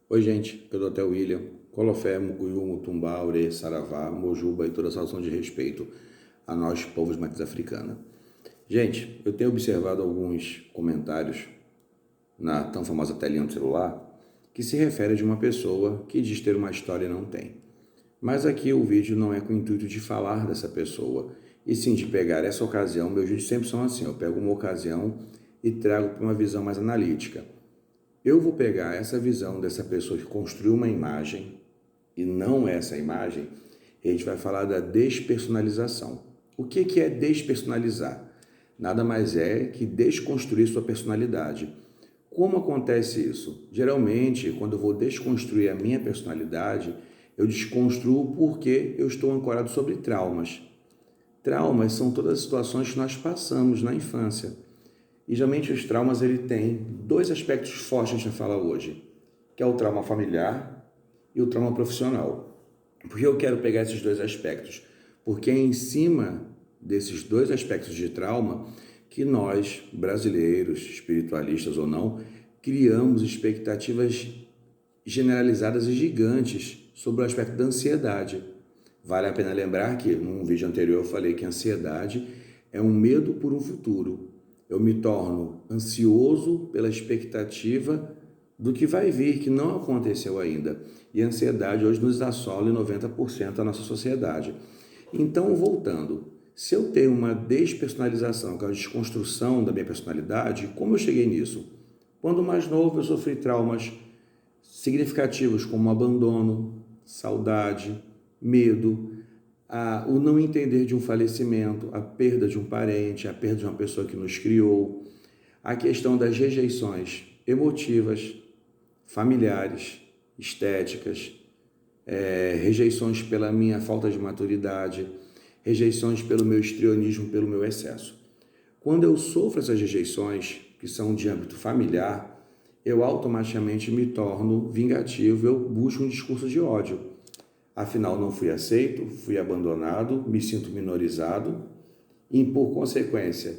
Oi, gente, eu sou até William, Colofé, Mucuyu, Mutumbá, Ure, Saravá, Mojuba e toda a saudação de respeito a nós, povos de matriz africana. Gente, eu tenho observado alguns comentários na tão famosa telinha do celular que se refere de uma pessoa que diz ter uma história e não tem. Mas aqui o vídeo não é com o intuito de falar dessa pessoa, e sim de pegar essa ocasião. Meus vídeos sempre são assim, eu pego uma ocasião e trago para uma visão mais analítica. Eu vou pegar essa visão dessa pessoa que construiu uma imagem e não essa imagem, e a gente vai falar da despersonalização. O que é despersonalizar? Nada mais é que desconstruir sua personalidade. Como acontece isso? Geralmente, quando eu vou desconstruir a minha personalidade, eu desconstruo porque eu estou ancorado sobre traumas. Traumas são todas as situações que nós passamos na infância. E geralmente os traumas ele tem dois aspectos fortes que a gente vai falar hoje, que é o trauma familiar e o trauma profissional. Por que eu quero pegar esses dois aspectos? Porque é em cima desses dois aspectos de trauma que nós, brasileiros, espiritualistas ou não, criamos expectativas generalizadas e gigantes sobre o aspecto da ansiedade. Vale a pena lembrar que, num vídeo anterior, eu falei que a ansiedade é um medo por um futuro. Eu me torno ansioso pela expectativa do que vai vir, que não aconteceu ainda. E a ansiedade hoje nos assola em 90% da nossa sociedade. Então, voltando, se eu tenho uma despersonalização, que é a desconstrução da minha personalidade, como eu cheguei nisso? Quando mais novo, eu sofri traumas significativos como abandono, saudade, medo, o não entender de um falecimento, a perda de um parente, a perda de uma pessoa que nos criou, a questão das rejeições emotivas, familiares, estéticas, rejeições pela minha falta de maturidade, rejeições pelo meu histrionismo, pelo meu excesso. Quando eu sofro essas rejeições, que são de âmbito familiar, eu automaticamente me torno vingativo, eu busco um discurso de ódio. Afinal, não fui aceito, fui abandonado, me sinto minorizado e, por consequência,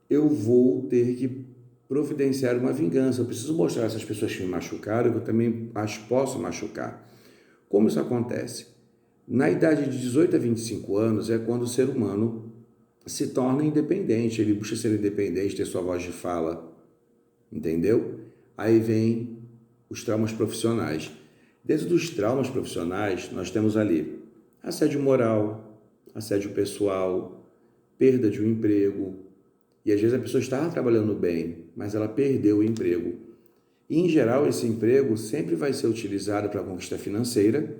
eu vou ter que providenciar uma vingança. Eu preciso mostrar a essas pessoas que me machucaram que eu também as posso machucar. Como isso acontece? Na idade de 18 a 25 anos é quando o ser humano se torna independente, ele busca ser independente, ter sua voz de fala, entendeu? Aí vem os traumas profissionais. Dentro dos traumas profissionais, nós temos ali assédio moral, assédio pessoal, perda de um emprego. E às vezes a pessoa estava trabalhando bem, mas ela perdeu o emprego. E, em geral, esse emprego sempre vai ser utilizado para a conquista financeira,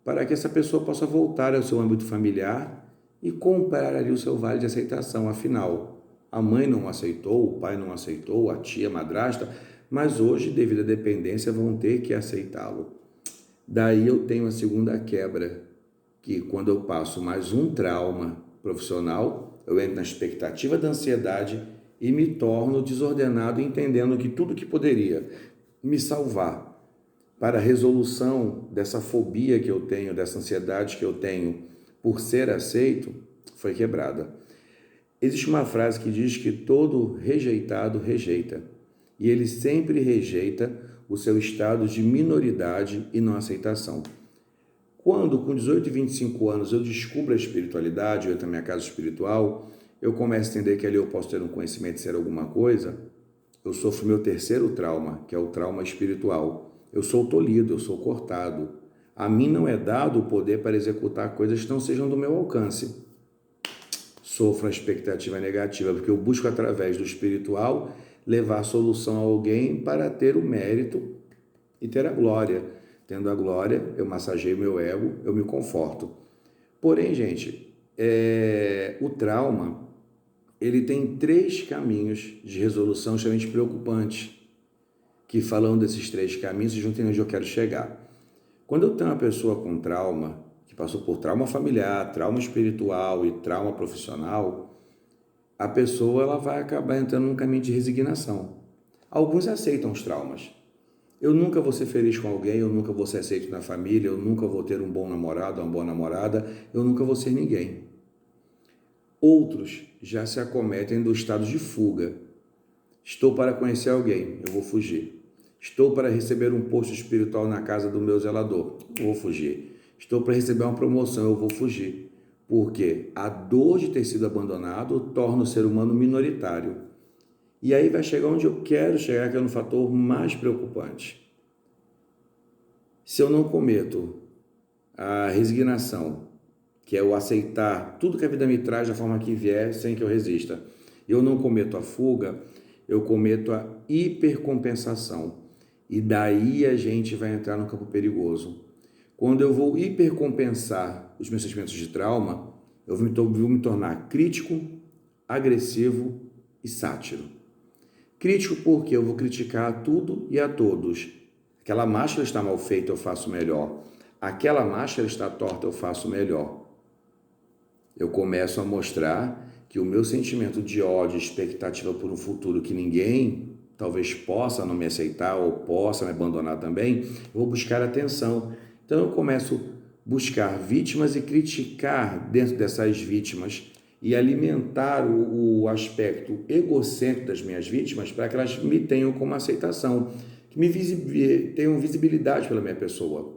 para que essa pessoa possa voltar ao seu âmbito familiar e comprar ali o seu vale de aceitação. Afinal, a mãe não aceitou, o pai não aceitou, a tia, a madrasta, mas hoje, devido à dependência, vão ter que aceitá-lo. Daí eu tenho a segunda quebra, que quando eu passo mais um trauma profissional, eu entro na expectativa da ansiedade e me torno desordenado, entendendo que tudo que poderia me salvar para a resolução dessa fobia que eu tenho, dessa ansiedade que eu tenho por ser aceito, foi quebrada. Existe uma frase que diz que todo rejeitado rejeita, e ele sempre rejeita o seu estado de minoridade e não aceitação. Quando, com 18 e 25 anos, eu descubro a espiritualidade, eu entro na minha casa espiritual, eu começo a entender que ali eu posso ter um conhecimento de ser alguma coisa, eu sofro meu terceiro trauma, que é o trauma espiritual. Eu sou tolhido, eu sou cortado. A mim não é dado o poder para executar coisas que não sejam do meu alcance. Sofro uma expectativa negativa, porque eu busco, através do espiritual, levar a solução a alguém para ter o mérito e ter a glória. Tendo a glória, eu massageio meu ego, eu me conforto. Porém, gente, o trauma, ele tem três caminhos de resolução extremamente preocupantes, que falando desses três caminhos, vocês vão entender onde eu quero chegar. Quando eu tenho uma pessoa com trauma, que passou por trauma familiar, trauma espiritual e trauma profissional, a pessoa ela vai acabar entrando num caminho de resignação. Alguns aceitam os traumas. Eu nunca vou ser feliz com alguém, eu nunca vou ser aceito na família, eu nunca vou ter um bom namorado, uma boa namorada, eu nunca vou ser ninguém. Outros já se acometem do estado de fuga. Estou para conhecer alguém, eu vou fugir. Estou para receber um posto espiritual na casa do meu zelador. Vou fugir. Estou para receber uma promoção. Eu vou fugir. Porque a dor de ter sido abandonado torna o ser humano minoritário. E aí vai chegar onde eu quero chegar, que é no fator mais preocupante. Se eu não cometo a resignação, que é o aceitar tudo que a vida me traz da forma que vier, sem que eu resista, eu não cometo a fuga, eu cometo a hipercompensação. E daí a gente vai entrar no campo perigoso. Quando eu vou hipercompensar os meus sentimentos de trauma, eu vou me tornar crítico, agressivo e sátiro. Crítico porque eu vou criticar tudo e a todos. Aquela máscara está mal feita, eu faço melhor. Aquela máscara está torta, eu faço melhor. Eu começo a mostrar que o meu sentimento de ódio, expectativa por um futuro que ninguém talvez possa não me aceitar ou possa me abandonar também, eu vou buscar atenção. Então eu começo a buscar vítimas e criticar dentro dessas vítimas e alimentar o aspecto egocêntrico das minhas vítimas para que elas me tenham como aceitação, que tenham visibilidade pela minha pessoa.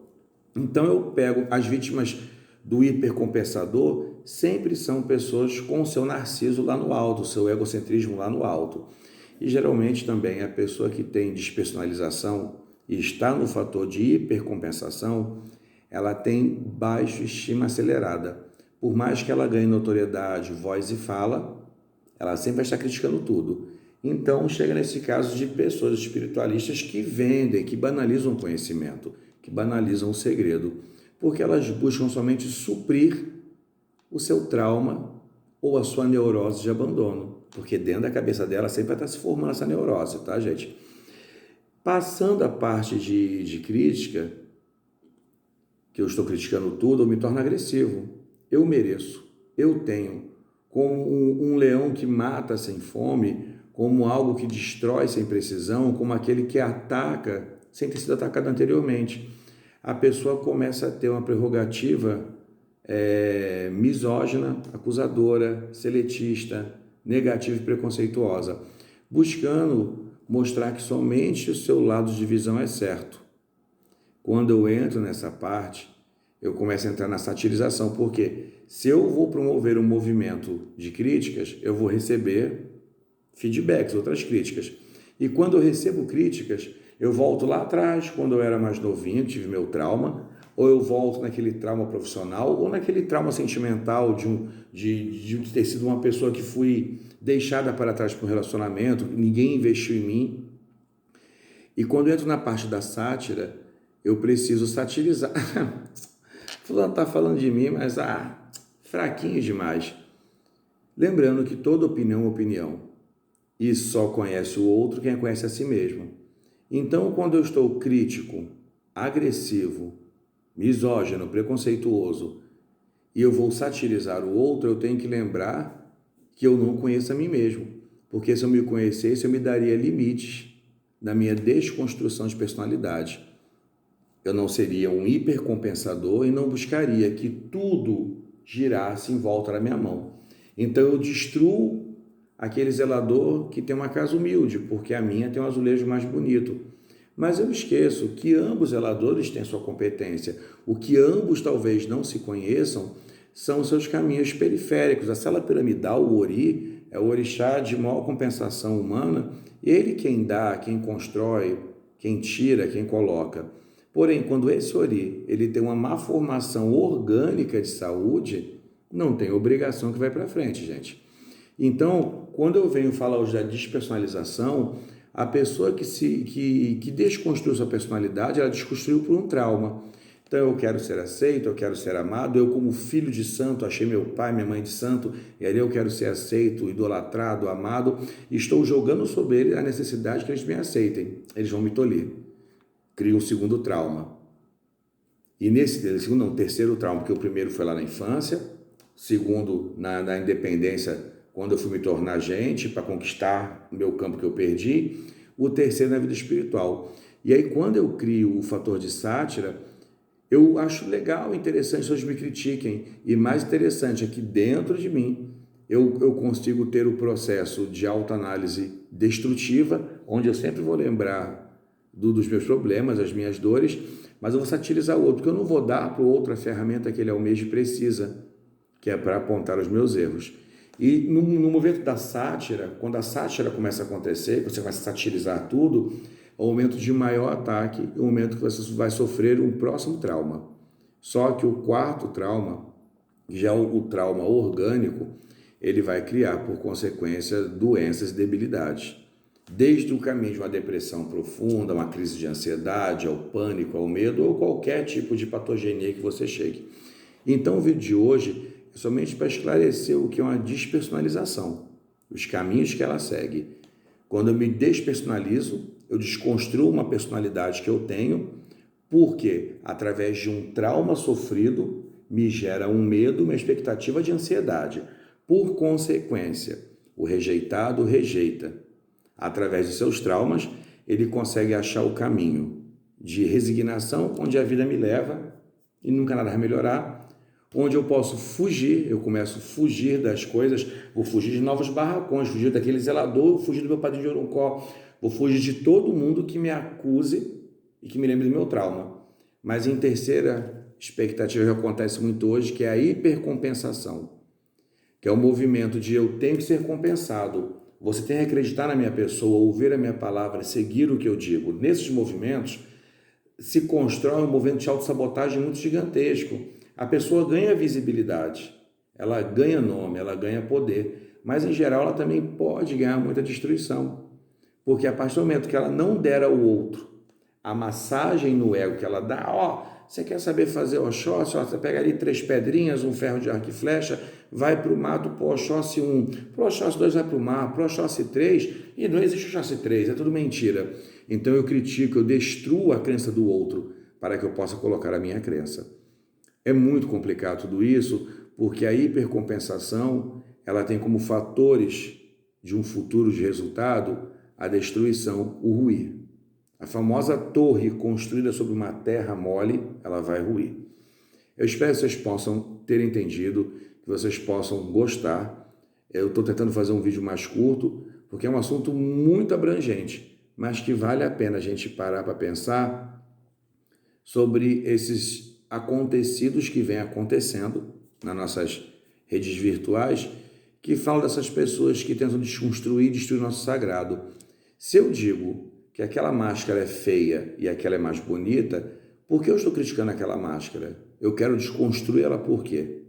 Então eu pego as vítimas do hipercompensador, sempre são pessoas com o seu narciso lá no alto, o seu egocentrismo lá no alto. E geralmente também a pessoa que tem despersonalização e está no fator de hipercompensação, ela tem baixa estima acelerada. Por mais que ela ganhe notoriedade, voz e fala, ela sempre vai estar criticando tudo. Então chega nesse caso de pessoas espiritualistas que vendem, que banalizam o conhecimento, que banalizam o segredo, porque elas buscam somente suprir o seu trauma ou a sua neurose de abandono, porque dentro da cabeça dela sempre vai estar se formando essa neurose, tá, gente? Passando a parte de crítica, que eu estou criticando tudo, eu me torno agressivo. Eu mereço, eu tenho. Como um leão que mata sem fome, como algo que destrói sem precisão, como aquele que ataca sem ter sido atacado anteriormente. A pessoa começa a ter uma prerrogativa misógina, acusadora, seletista, negativa e preconceituosa, buscando mostrar que somente o seu lado de visão é certo. Quando eu entro nessa parte, eu começo a entrar na satirização, porque se eu vou promover um movimento de críticas, eu vou receber feedbacks, outras críticas. E quando eu recebo críticas, eu volto lá atrás, quando eu era mais novinho, tive meu trauma, ou eu volto naquele trauma profissional, ou naquele trauma sentimental de ter sido uma pessoa que fui deixada para trás por um relacionamento, ninguém investiu em mim. E quando eu entro na parte da sátira, eu preciso satirizar. Fulano está falando de mim, mas fraquinho demais. Lembrando que toda opinião é opinião. E só conhece o outro quem conhece a si mesmo. Então, quando eu estou crítico, agressivo, misógino, preconceituoso, e eu vou satirizar o outro, eu tenho que lembrar que eu não conheço a mim mesmo. Porque se eu me conhecesse, eu me daria limites na minha desconstrução de personalidade. Eu não seria um hipercompensador e não buscaria que tudo girasse em volta da minha mão. Então eu destruo aquele zelador que tem uma casa humilde, porque a minha tem um azulejo mais bonito. Mas eu esqueço que ambos zeladores têm sua competência. O que ambos talvez não se conheçam são os seus caminhos periféricos. A célula piramidal, o Ori, é o orixá de maior compensação humana. Ele quem dá, quem constrói, quem tira, quem coloca. Porém, quando esse Ori ele tem uma má formação orgânica de saúde, não tem obrigação que vai para frente, gente. Então, quando eu venho falar hoje da despersonalização, a pessoa que desconstruiu sua personalidade, ela desconstruiu por um trauma. Então, eu quero ser aceito, eu quero ser amado, eu como filho de santo, achei meu pai, minha mãe de santo, e ali eu quero ser aceito, idolatrado, amado, e estou jogando sobre ele a necessidade que eles me aceitem. Eles vão me tolir. Cria um segundo trauma. E terceiro trauma, porque o primeiro foi lá na infância, segundo na independência, quando eu fui me tornar gente, para conquistar o meu campo que eu perdi, o terceiro na vida espiritual. E aí, quando eu crio o fator de sátira, eu acho legal, interessante, as pessoas me critiquem, e mais interessante é que dentro de mim, eu consigo ter o processo de autoanálise destrutiva, onde eu sempre vou lembrar dos meus problemas, as minhas dores, mas eu vou satirizar o outro, porque eu não vou dar para o outro a ferramenta que ele almeja e precisa, que é para apontar os meus erros. E no momento da sátira, quando a sátira começa a acontecer, você vai satirizar tudo, é o momento de maior ataque, é o momento que você vai sofrer um próximo trauma. Só que o quarto trauma, já o trauma orgânico, ele vai criar, por consequência, doenças e debilidades. Desde o caminho de uma depressão profunda, uma crise de ansiedade, ao pânico, ao medo, ou qualquer tipo de patogenia que você chegue. Então, o vídeo de hoje é somente para esclarecer o que é uma despersonalização, os caminhos que ela segue. Quando eu me despersonalizo, eu desconstruo uma personalidade que eu tenho, porque através de um trauma sofrido me gera um medo, uma expectativa de ansiedade. Por consequência, o rejeitado rejeita. Através de seus traumas, ele consegue achar o caminho de resignação, onde a vida me leva e nunca nada vai melhorar, onde eu posso fugir, eu começo a fugir das coisas, vou fugir de novos barracões, fugir daquele zelador, vou fugir do meu padrinho de Orocó, vou fugir de todo mundo que me acuse e que me lembre do meu trauma. Mas em terceira expectativa que acontece muito hoje, que é a hipercompensação, que é o movimento de eu tenho que ser compensado, você tem que acreditar na minha pessoa, ouvir a minha palavra, seguir o que eu digo. Nesses movimentos se constrói um movimento de autossabotagem muito gigantesco. A pessoa ganha visibilidade, ela ganha nome, ela ganha poder, mas em geral ela também pode ganhar muita destruição, porque a partir do momento que ela não der ao outro a massagem no ego que ela dá, você quer saber fazer Oxóssi? Você pega ali 3 pedrinhas, um ferro de arco e flecha, vai para o mato pro Oxóssi 1, pro Oxóssi 2 vai para o mar, pro Oxóssi 3, e não existe Oxóssi 3, é tudo mentira. Então eu critico, eu destruo a crença do outro para que eu possa colocar a minha crença. É muito complicado tudo isso, porque a hipercompensação, ela tem como fatores de um futuro de resultado a destruição, o ruir. A famosa torre construída sobre uma terra mole, ela vai ruir. Eu espero que vocês possam ter entendido, que vocês possam gostar. Eu estou tentando fazer um vídeo mais curto, porque é um assunto muito abrangente, mas que vale a pena a gente parar para pensar sobre esses acontecidos que vêm acontecendo nas nossas redes virtuais, que falam dessas pessoas que tentam desconstruir e destruir o nosso sagrado. Se eu digo que aquela máscara é feia e aquela é mais bonita, por que eu estou criticando aquela máscara? Eu quero desconstruir ela por quê?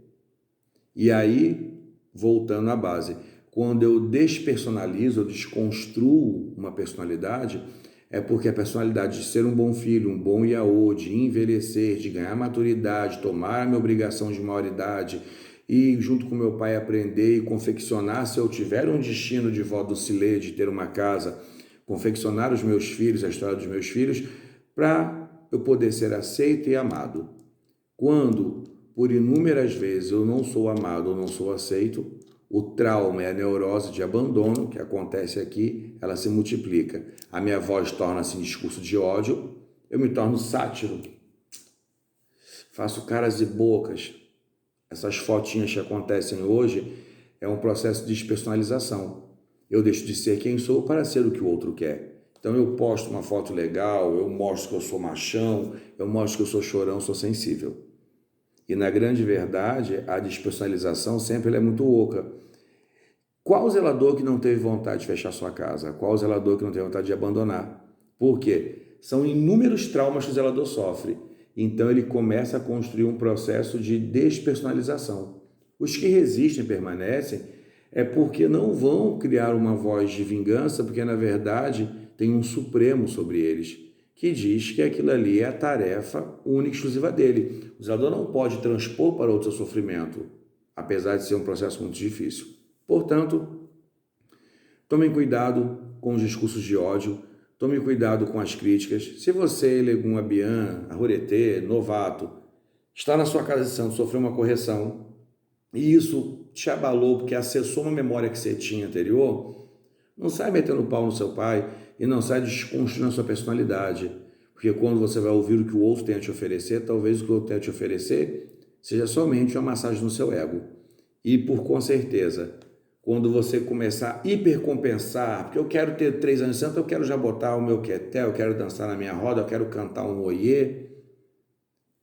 E aí, voltando à base, quando eu despersonalizo, eu desconstruo uma personalidade, é porque a personalidade de ser um bom filho, um bom iaô, de envelhecer, de ganhar maturidade, tomar a minha obrigação de maioridade e junto com meu pai aprender e confeccionar, se eu tiver um destino de vó Dulcilê, de ter uma casa, confeccionar os meus filhos, a história dos meus filhos, para eu poder ser aceito e amado. Quando, por inúmeras vezes, eu não sou amado ou não sou aceito, o trauma e a neurose de abandono, que acontece aqui, ela se multiplica. A minha voz torna-se em discurso de ódio, eu me torno sátiro, faço caras e bocas. Essas fotinhas que acontecem hoje é um processo de despersonalização. Eu deixo de ser quem sou para ser o que o outro quer. Então eu posto uma foto legal, eu mostro que eu sou machão, eu mostro que eu sou chorão, sou sensível. E na grande verdade, a despersonalização sempre é muito oca. Qual zelador que não teve vontade de fechar sua casa? Qual zelador que não teve vontade de abandonar? Por quê? São inúmeros traumas que o zelador sofre. Então ele começa a construir um processo de despersonalização. Os que resistem e permanecem é porque não vão criar uma voz de vingança, porque na verdade tem um supremo sobre eles, que diz que aquilo ali é a tarefa única e exclusiva dele. O zelador não pode transpor para outro seu sofrimento, apesar de ser um processo muito difícil. Portanto, tomem cuidado com os discursos de ódio, tome cuidado com as críticas. Se você, Legum, Abian, Arruretê, novato, está na sua casa de santo, sofreu uma correção, e isso te abalou porque acessou uma memória que você tinha anterior, não sai metendo pau no seu pai e não sai desconstruindo a sua personalidade. Porque quando você vai ouvir o que o outro tem a te oferecer, talvez o que o outro tem a te oferecer seja somente uma massagem no seu ego. E com certeza, quando você começar a hipercompensar, porque eu quero ter 3 anos de santo, eu quero já botar o meu queté, eu quero dançar na minha roda, eu quero cantar um oiê,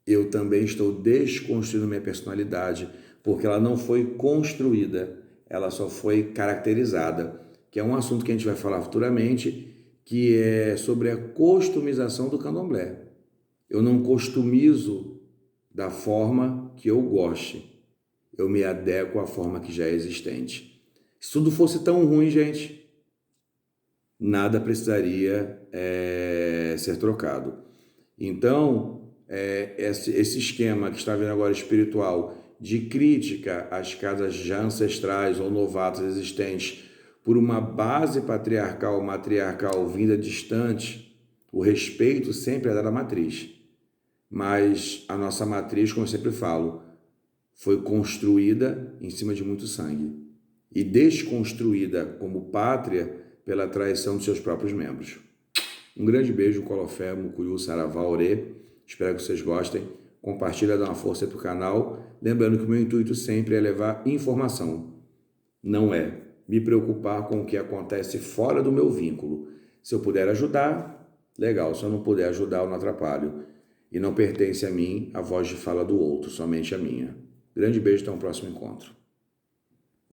eu também estou desconstruindo minha personalidade, porque ela não foi construída, ela só foi caracterizada, que é um assunto que a gente vai falar futuramente, que é sobre a customização do candomblé. Eu não customizo da forma que eu goste, eu me adequo à forma que já é existente. Se tudo fosse tão ruim, gente, nada precisaria ser trocado. Então, esse esquema que está vendo agora espiritual de crítica às casas já ancestrais ou novatas existentes por uma base patriarcal, matriarcal vinda distante, o respeito sempre é dado à matriz. Mas a nossa matriz, como eu sempre falo, foi construída em cima de muito sangue e desconstruída como pátria pela traição dos seus próprios membros. Um grande beijo, Colofé, Mucuyu, Saravá, Orê. Espero que vocês gostem. Compartilha, dá uma força para o canal. Lembrando que o meu intuito sempre é levar informação. Não é me preocupar com o que acontece fora do meu vínculo. Se eu puder ajudar, legal. Se eu não puder ajudar, eu não atrapalho. E não pertence a mim a voz de fala do outro, somente a minha. Grande beijo, até um próximo encontro.